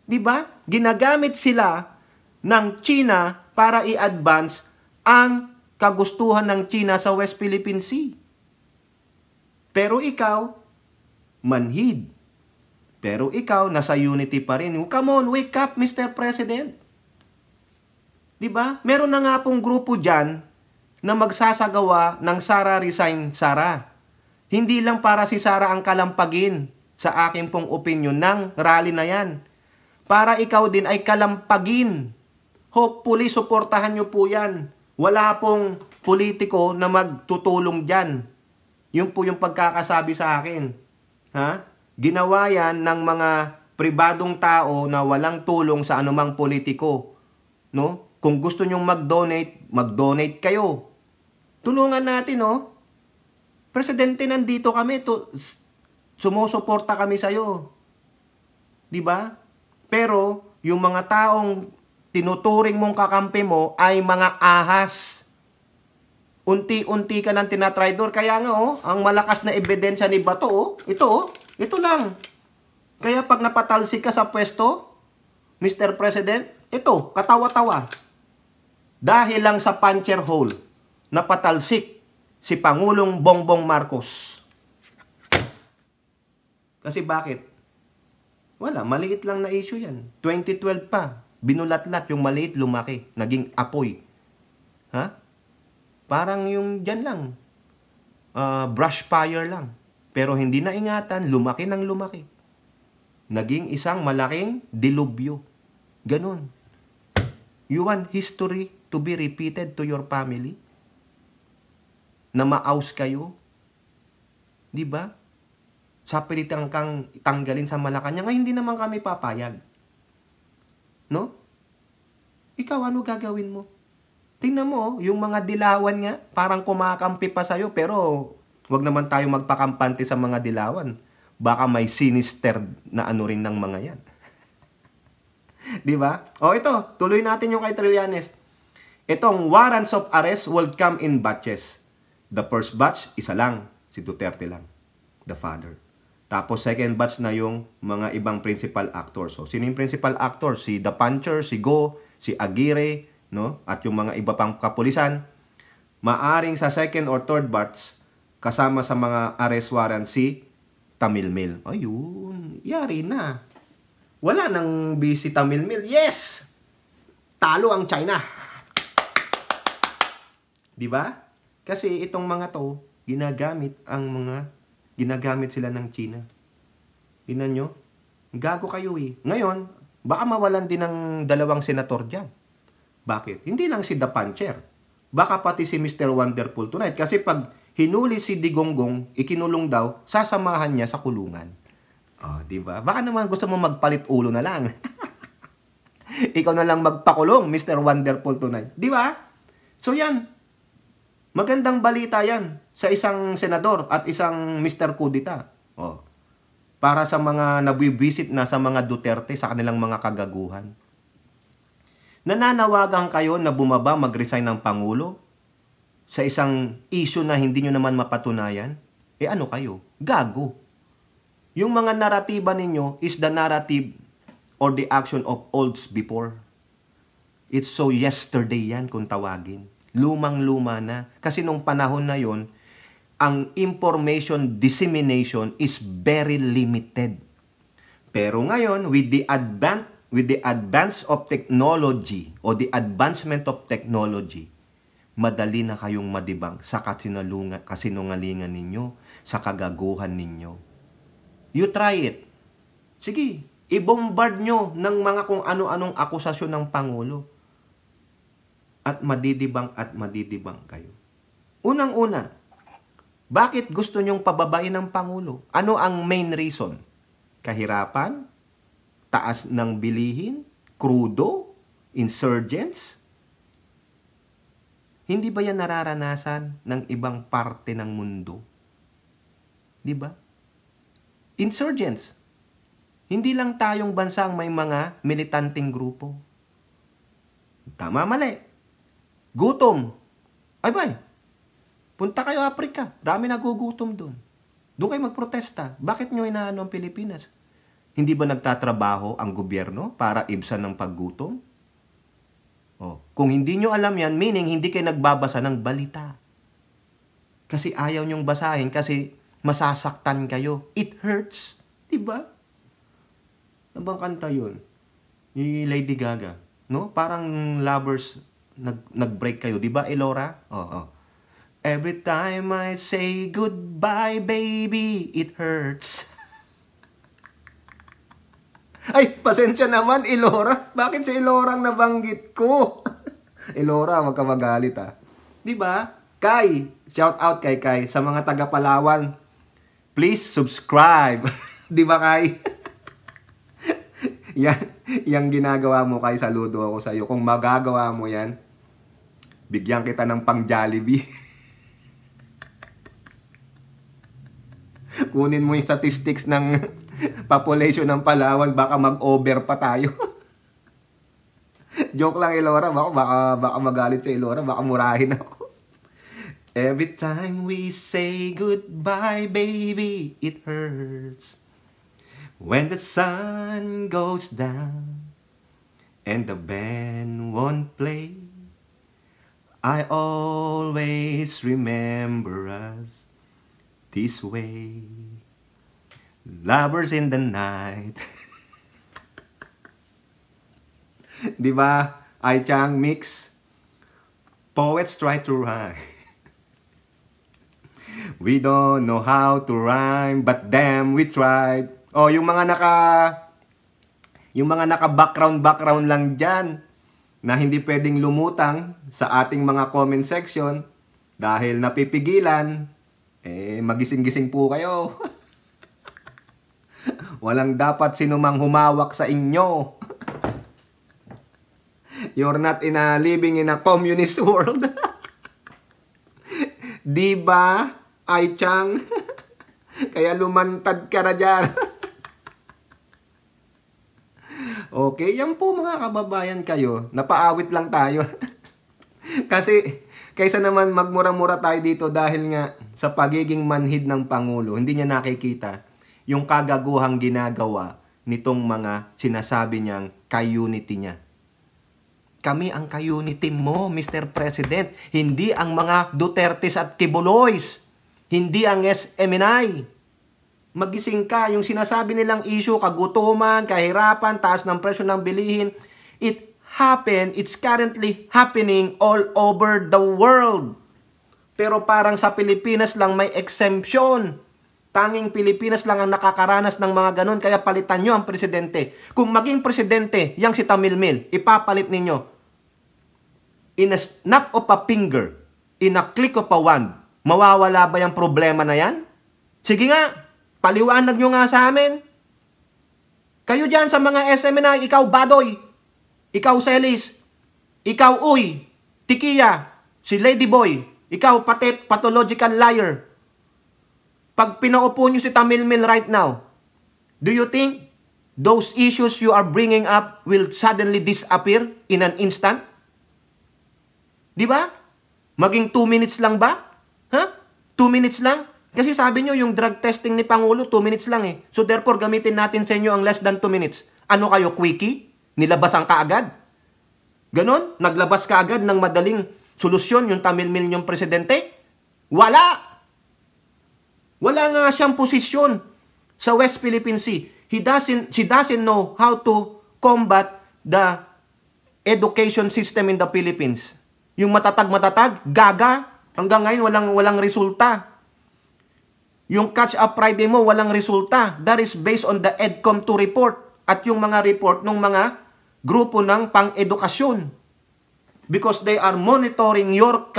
Diba? Ginagamit sila ng China para i-advance ang kagustuhan ng China sa West Philippine Sea. Pero ikaw, manhid. Pero ikaw, nasa unity pa rin. Come on, wake up, Mr. President. Diba? Meron na nga pong grupo dyan na magsasagawa ng Sara Resign Sara. Hindi lang para si Sara ang kalampagin sa aking pong opinion ng rally na yan. Para ikaw din ay kalampagin. Hopefully, suportahan nyo po yan. Wala pong politiko na magtutulong dyan. Yun po yung pagkakasabi sa akin. Ginawa yan ng mga pribadong tao na walang tulong sa anumang politiko. No? Kung gusto nyong mag-donate, mag-donate kayo. Tulungan natin, Presidente, nandito kami. Sumusuporta kami sa'yo. Diba? Pero, yung mga taong tinuturing mong kakampi mo ay mga ahas. Unti-unti ka ng tinatraidor. Kaya nga, ang malakas na ebidensya ni Bato, ito lang. Kaya pag napatalsik ka sa pwesto, Mr. President, ito, katawa-tawa. Dahil lang sa puncher hole, napatalsik si Pangulong Bongbong Marcos. Kasi bakit? Wala, maliit lang na issue yan. 2012 pa, binulat-lat yung maliit, lumaki, naging apoy. Parang yung dyan lang, brush fire lang. Pero hindi na ingatan, lumaki ng lumaki. Naging isang malaking dilubyo. Ganun. You want history to be repeated to your family? Na ma-aus kayo? Diba? Sa pilitan kang tanggalin sa Malacanang, hindi naman kami papayag. No? Ikaw, ano gagawin mo? Tingnan mo, yung mga dilawan nga, parang kumakampi pa sa'yo, pero wag naman tayo magpakampante sa mga dilawan. Baka may sinister na ano rin ng mga yan. Diba? Ito, tuloy natin yung kay Trillanes. Itong warrants of arrest will come in batches. The first batch, isa lang. Si Duterte lang. The father. Tapos second batch na yung mga ibang principal actors. So, sino yung principal actors? Si The Puncher, si Go, si Aguirre, no? At yung mga iba pang kapulisan. Maaring sa second or third batch, kasama sa mga arrest warrant si Tamilmil. Ayun, yari na. Wala nang busy Tamilmil. Yes! Talo ang China. Diba? Kasi itong mga to, ginagamit sila ng China. Tingnan nyo? Gago kayo eh. Ngayon, baka mawalan din ng dalawang senator dyan. Bakit? Hindi lang si The Puncher. baka pati si Mr. Wonderful Tonight. Kasi pag hinuli si Digonggong, ikinulong daw, sasamahan niya sa kulungan. Oh, di ba? Baka naman gusto mo magpalit ulo na lang. Ikaw na lang magpakulong, Mr. Wonderful Tonight. Di ba? So yan. Magandang balita yan sa isang senador at isang Mr. Kudita. Oh. Para sa mga nabibisit na sa mga Duterte, sa kanilang mga kagaguhan. Nananawagan kayo na bumaba, mag-resign ng Pangulo sa isang issue na hindi nyo naman mapatunayan? Eh ano kayo? Gago. Yung mga naratiba ninyo is the narrative or the action of olds before. It's so yesterday yan kung tawagin. Lumang-luma na. Kasi nung panahon na yon, ang information dissemination is very limited. Pero ngayon, with the advance of technology or the advancement of technology, madali na kayong madibang sa kasinungalingan ninyo, sa kagaguhan ninyo. You try it. Sige, i-bombard nyo ng mga kung ano-anong akusasyon ng Pangulo. At madidibang kayo. Unang-una, bakit gusto nyong pababain ng Pangulo? Ano ang main reason? Kahirapan? Taas ng bilihin? Krudo? Insurgents? Hindi ba yan nararanasan ng ibang parte ng mundo? Di ba? Insurgents. Hindi lang tayong bansang may mga militanteng grupo. Tama, mali. Gutom. Ay bay, punta kayo Africa. Dami nagugutom doon. Doon kayo magprotesta. Bakit nyo inaano ang Pilipinas? Hindi ba nagtatrabaho ang gobyerno para ibsan ng paggutom? Oh, kung hindi nyo alam yan, meaning hindi kayo nagbabasa ng balita. Kasi ayaw nyong basahin kasi masasaktan kayo. It hurts. Diba? Ano bang kanta yun? Ni Lady Gaga. No? Parang lovers nag-break kayo. Diba, Elora? Oo. Every time I say goodbye, baby, it hurts. Ay, pasensya naman, Elora. Bakit si Elora ang nabanggit ko? Elora, wag ka magalit ah. Diba? Kai, shout out kay Kai sa mga taga Palawan. Please subscribe. Diba, Kai? Yang ginagawa mo, Kai, saludo ako sa iyo. Kung magagawa mo yan, bigyan kita ng pang Jollibee. Kunin mo yung statistics ng population ng Palawan, baka mag-over pa tayo. Joke lang, Elora. Baka magalit si Elora. Baka murahin ako. Every time we say goodbye, baby, it hurts. When the sun goes down and the band won't play, I always remember us this way. Lovers in the night. Diba? Ai Chang mix. Poets try to rhyme. We don't know how to rhyme, but damn, we tried. Oh, yung mga naka-background lang dyan na hindi pwedeng lumutang sa ating mga comment section dahil napipigilan, magising-gising po kayo. Walang dapat sinumang humawak sa inyo. You're not living in a communist world. Diba, Ai Chang? Kaya lumantad ka na dyan. Okay, yan po mga kababayan kayo. Napaawit lang tayo. Kasi, kaysa naman magmura-mura tayo dito dahil nga sa pagiging manhid ng Pangulo, hindi niya nakikita yung kagaguhang ginagawa nitong mga sinasabi niyang ka-unity niya. Kami ang ka-unity mo, Mr. President. Hindi ang mga Dutertes at Kibuloys. Hindi ang SMNI. Magising ka, yung sinasabi nilang issue, kagutuman, kahirapan, taas ng presyo ng bilihin, it's currently happening all over the world. Pero parang sa Pilipinas lang may exemption. Tanging Pilipinas lang ang nakakaranas ng mga ganun, kaya palitan nyo ang presidente. Kung maging presidente, yang si Tamilmil, ipapalit ninyo. in a snap of a finger, in a click of a wand, mawawala ba yung problema na yan? Sige nga, paliwanag nyo nga sa amin. Kayo dyan sa mga SMNI, ikaw Badoy, ikaw Celis, ikaw Uy, Tikia, si Ladyboy, ikaw pathological liar. Pag pinaupo nyo si Tamilmil right now, do you think those issues you are bringing up will suddenly disappear in an instant? Di ba? Maging 2 minutes lang ba? Ha? 2 minutes lang? Kasi sabi nyo, yung drug testing ni Pangulo, 2 minutes lang eh. So therefore, gamitin natin sa inyo ang less than 2 minutes. Ano kayo, quickie? Nilabasan ka agad? Ganon? Naglabas ka agad ng madaling solusyon yung Tamilmil yung presidente? Wala! Wala nga siyang posisyon sa West Philippine Sea. She doesn't know how to combat the education system in the Philippines. Yung matatag, gaga. Hanggang ngayon, walang resulta. Yung Catch Up Friday mo, walang resulta. That is based on the EDCOM 2 report at yung mga report ng mga grupo ng pang-edukasyon. Because they are monitoring your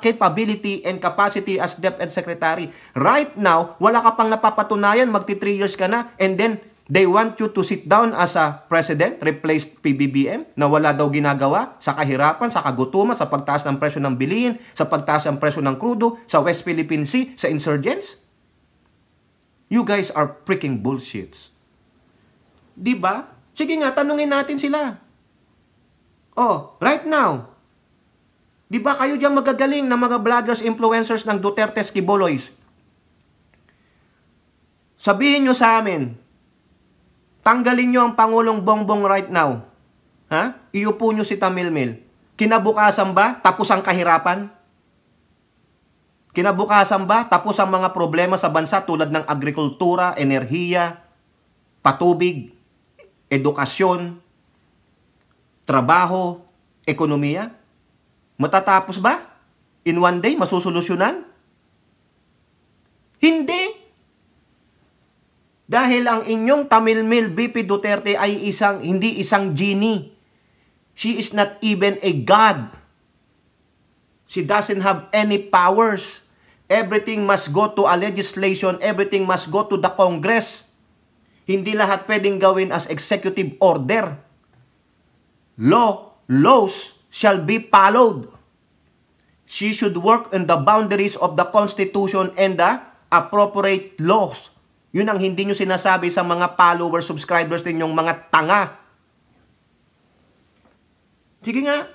capability and capacity as DepEd Secretary. Right now, wala ka pang napapatunayan, magti 3 years ka na, and then they want you to sit down as a president, replace PBBM, na wala daw ginagawa sa kahirapan, sa kagutuman, sa pagtaas ng presyo ng bilihin, sa pagtaas ng presyo ng crudo, sa West Philippine Sea, sa insurgents. You guys are freaking bullshits. Diba? Sige nga, tanungin natin sila. Oh, right now, di ba kayo dyan magagaling na mga vloggers, influencers ng Duterte's Kiboloys? Sabihin nyo sa amin, tanggalin nyo ang Pangulong Bongbong right now. Ha? Iupo nyo si Tamilmil. Kinabukasan ba? Tapos ang kahirapan? Kinabukasan ba? Tapos ang mga problema sa bansa tulad ng agrikultura, enerhiya, patubig, edukasyon, trabaho, ekonomiya? Matatapos ba? In one day, masusolusyonan? Hindi. Dahil ang inyong Tamilmil VP Duterte ay hindi isang genie. She is not even a god. She doesn't have any powers. Everything must go to a legislation. Everything must go to the Congress. Hindi lahat pwedeng gawin as executive order. Laws shall be followed. She should work in the boundaries of the Constitution and the appropriate laws. Yun ang hindi nyo sinasabi sa mga followers, subscribers ninyong mga tanga. Sige nga.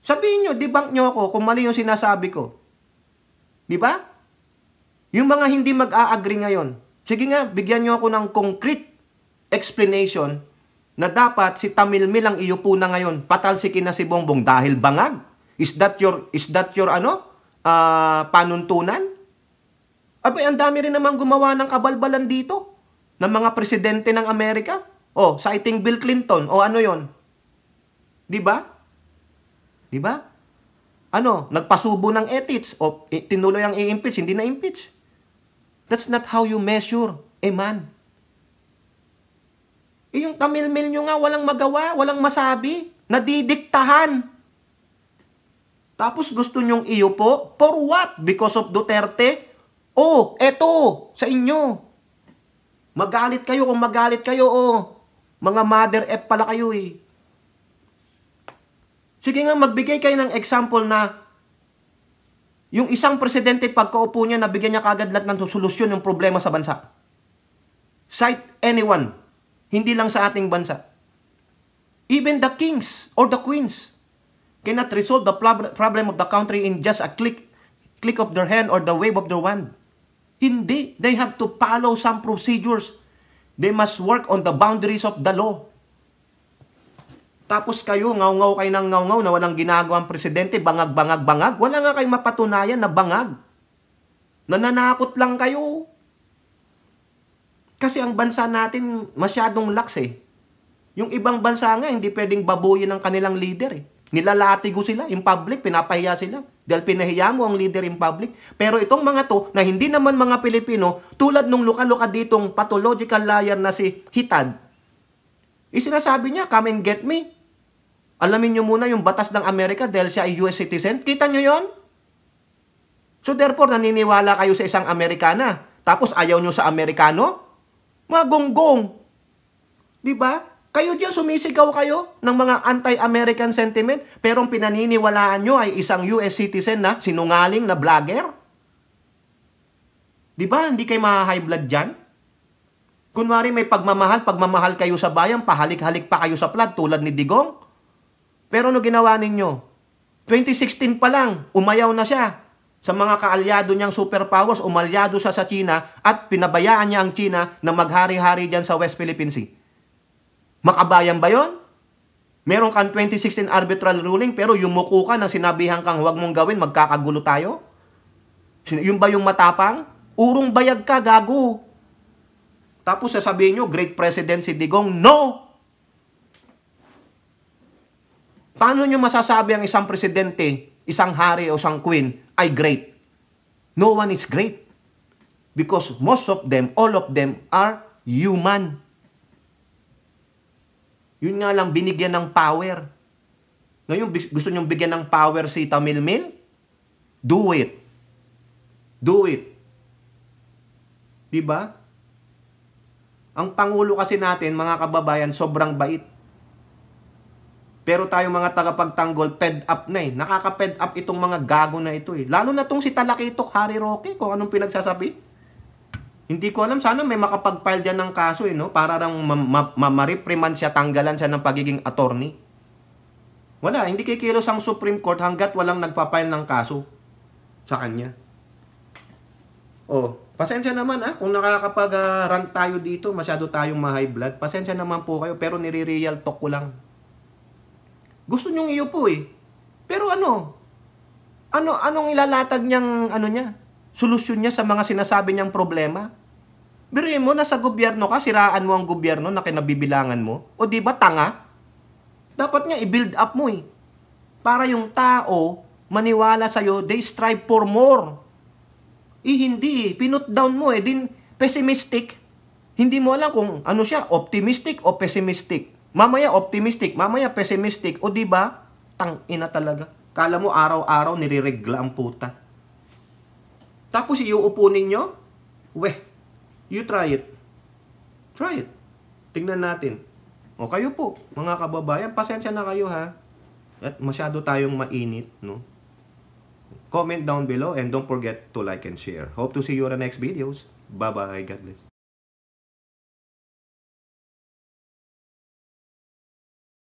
Sabihin nyo, debunk nyo ako kung mali yung sinasabi ko. Di ba? Yung mga hindi mag-a-agree ngayon, sige nga, bigyan nyo ako ng concrete explanation na dapat si Tamilmil ang iupo na ngayon, patalsikin na si Bongbong dahil bangag. Is that your panuntunan? Abay, ang dami rin naman gumawa ng kabalbalan dito ng mga presidente ng Amerika. Oh, citing Bill Clinton. O ano yon? Di ba? Di ba? Ano, nagpasubo ng ethics o tinuloy ang i-impeach, hindi na impeach. That's not how you measure a man. Yung Tamilmil nyo nga walang magawa, walang masabi, nadidiktahan. Tapos gusto nyong iupo? For what? Because of Duterte? Oh, eto, sa inyo. Magalit kayo kung magalit kayo, oh. Mga mother F pala kayo eh. Sige nga, magbigay kayo ng example na yung isang presidente pagkaupo niya, nabigyan niya kagad lahat ng solusyon yung problema sa bansa. Cite anyone. Hindi lang sa ating bansa. Even the kings or the queens cannot resolve the problem of the country in just a click of their hand or the wave of their wand. Hindi. They have to follow some procedures. They must work on the boundaries of the law. Tapos kayo, ngaw-ngaw kayo ng ngaw-ngaw na walang ginagawang presidente, bangag-bangag-bangag. Wala nga kayong mapatunayan na bangag. Nananakot lang kayo. Kasi ang bansa natin masyadong lax eh. Yung ibang bansa nga, hindi pwedeng babuyin ng kanilang leader eh. Nilalatigo sila in public, pinapahiya sila. Dahil pinahiya mo ang leader in public. Pero itong mga to, na hindi naman mga Pilipino, tulad nung luka-luka ditong pathological liar na si Hitad, sinasabi niya, come and get me. Alamin nyo muna yung batas ng Amerika dahil siya ay US citizen. Kita nyo yon? So therefore, naniniwala kayo sa isang Amerikana. Tapos ayaw nyo sa Amerikano? Mga gonggong. Diba? Kayo diyan sumisigaw kayo ng mga anti-American sentiment, pero ang pinaniniwalaan nyo ay isang US citizen na sinungaling na vlogger? Diba? Hindi kayo ma-high blood dyan? Kunwari may pagmamahal kayo sa bayan, pahalik-halik pa kayo sa flood tulad ni Digong. Pero ano ginawa ninyo? 2016 pa lang, umayaw na siya. Sa mga kaalyado niyang superpowers, umalyado siya sa China at pinabayaan niya ang China na maghari-hari dyan sa West Philippine Sea. Makabayan ba yon? Meron kang 2016 arbitral ruling pero yumuko ka nang sinabihan kang huwag mong gawin, magkakagulo tayo? Yun ba yung matapang? Urong bayag ka, gago. Tapos sasabihin nyo, great president si Digong. No! Paano nyo masasabi ang isang presidente, isang hari o isang queen ay great? No one is great. Because most of them, all of them are human. Yun nga lang, binigyan ng power. Ngayon, gusto nyong bigyan ng power si Tamil Mil? Do it. Do it. Diba? Ang Pangulo kasi natin, mga kababayan, sobrang bait. Pero tayo mga tagapagtanggol, fed up na eh. Nakaka-fed up itong mga gago na ito eh. Lalo na itong si Talakitok, Harry Roque, kung anong pinagsasabi. Hindi ko alam, sana may makapag-file dyan ng kaso eh, no? Para lang ma-reprimand siya, tanggalan siya ng pagiging attorney. Wala, hindi kikilos ang Supreme Court hanggat walang nagpa-file ng kaso sa kanya. Oh, pasensya naman kung nakakapag-rant tayo dito, masyado tayong ma-high blood. Pasensya naman po kayo, pero nire-real talk ko lang. Gusto nyong iupo eh. Pero anong ilalatag niyang solusyon niya sa mga sinasabi niyang problema? Biruin mo, nasa gobyerno ka, siraan mo ang gobyerno na kinabibilangan mo. O di ba tanga? Dapat nga i-build up mo eh. Para yung tao maniwala sa'yo, they strive for more. Hindi eh. Pinut down mo eh. Din pessimistic. Hindi mo alam kung ano siya, optimistic o pessimistic. Mamaya optimistic, mamaya pessimistic. O di ba? Tang-ina talaga. Kala mo araw-araw niriregla ang puta. Tapos iuupo ninyo? Weh, you try it. Try it. Tingnan natin. O kayo po, mga kababayan, pasensya na kayo ha. At masyado tayong mainit, no? Comment down below and don't forget to like and share. Hope to see you on the next videos. Bye-bye. God bless.